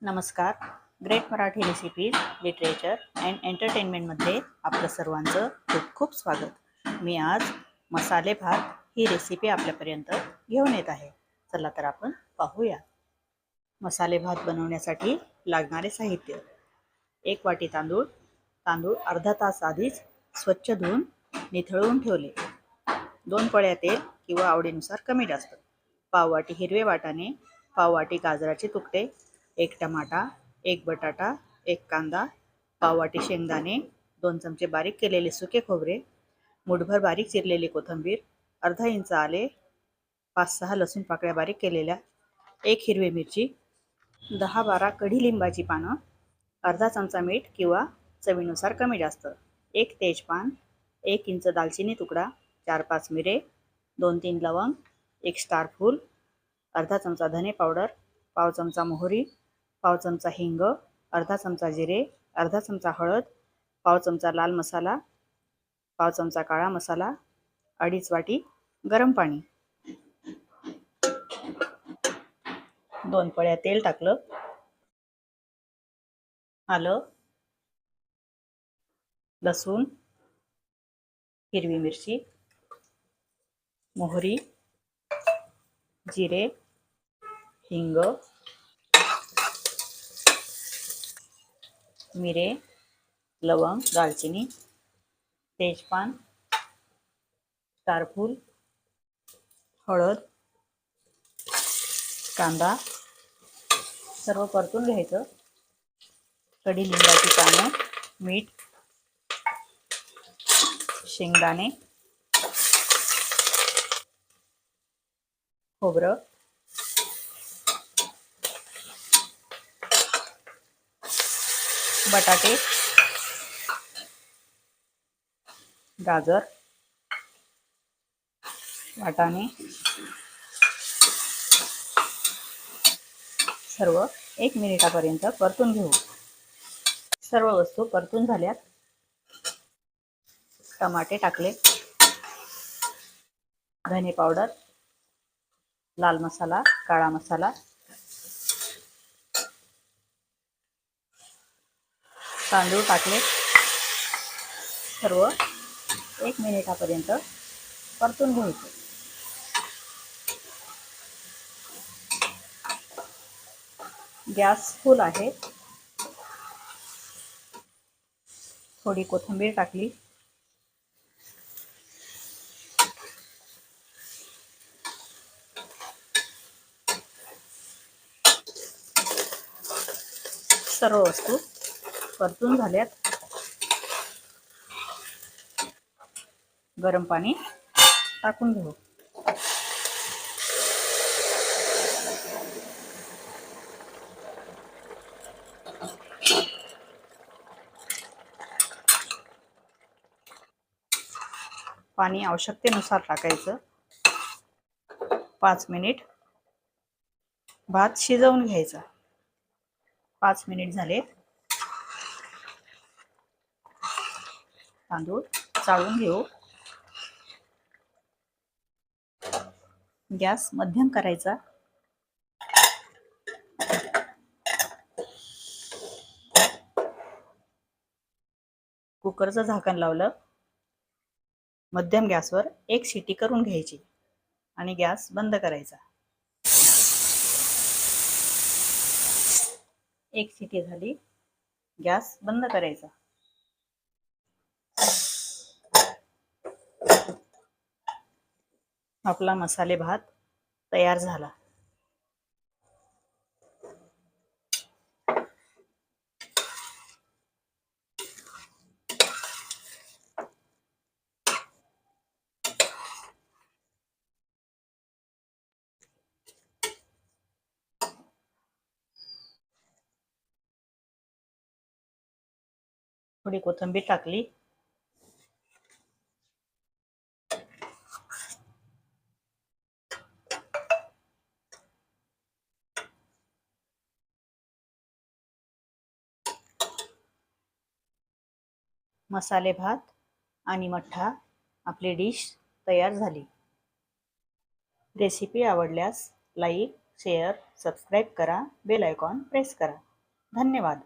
नमस्कार. Great Marathi recipes, literature and एंटरटेनमेंटमध्ये आपलं सर्वांचं खूप खूप स्वागत. मी आज मसाले भात ही रेसिपी आपल्यापर्यंत घेऊन येत आहे. चला तर आपण पाहूया. मसाले भात बनवण्यासाठी लागणारे साहित्य: 1 वाटी तांदूळ. तांदूळ अर्धा तास आधीच स्वच्छ धुवून निथळवून ठेवले. 2 पळ्या तेल किंवा आवडीनुसार कमी जास्त. पाव वाटी हिरवे वाटाणे, पाव वाटी गाजराचे तुकडे, 1 टमाटा, 1 बटाटा, 1 कांदा, पाव वाटी शेंगदाणे, 2 चमचे बारीक केलेले सुके खोबरे, मुठभर बारीक चिरलेली कोथिंबीर, अर्धा इंच आले, 5-6 लसूण पाकळ्या बारीक केलेल्या, 1 हिरवी मिरची, 10-12 कढीलिंबाची पानं, अर्धा चमचा मीठ किंवा चवीनुसार कमी जास्त, 1 तेजपान, 1 इंच दालचिनी तुकडा, 4-5 मिरे, 2-3 लवंग, 1 स्टार फूल, अर्धा चमचा धने पावडर, पाव चमचा मोहरी, पाव चमचा हिंग, अर्धा चमचा जिरे, अर्धा चमचा हळद, पाव चमचा लाल मसाला, पाव चमचा काळा मसाला, 2.5 वाटी गरम पाणी. 2 पळ्या तेल टाकलं. आलं, लसूण, हिरवी मिरची, मोहरी, जिरे, हिंग, मिरे, लवंग, दालचिनी, तेजपान, स्टारफूल, हळद, कांदा सर्व परतून घ्यायचं. कढीलिंबाची पानं, मीठ, शेंगदाणे, खोबरं, बटाटे, गाजर, वाटाणे सर्व 1 मिनिटापर्यंत परतून घेऊ. सर्व वस्तू परतून झाल्यात. टमाटे टाकले, धने पावडर, लाल मसाला, काळा मसाला, तांदूळ टाकले. सर्व 1 मिनिटापर्यंत परतून घ्यायचे. गॅस फुल आहे. थोडी कोथिंबीर टाकली. सर्व वस्तू परतून झाल्यात. गरम पाणी टाकून घेऊ. पाणी आवश्यकतेनुसार टाकायचं. 5 मिनिट भात शिजवून घ्यायचा. 5 मिनिट झाले. तांदूळ चाळून घेऊ. गॅस मध्यम करायचा. कुकरचं झाकण लावलं. मध्यम गॅसवर 1 शिटी करून घ्यायची आणि गॅस बंद करायचा. 1 शिटी झाली. गॅस बंद करायचा. आपला मसाले भात तयार झाला. थोडी कोथिंबीर टाकली. मसाले भात आणि मठ्ठा आपली डिश तयार झाली. रेसिपी आवडल्यास लाईक, शेअर, सबस्क्राईब करा. बेल आयकॉन प्रेस करा. धन्यवाद.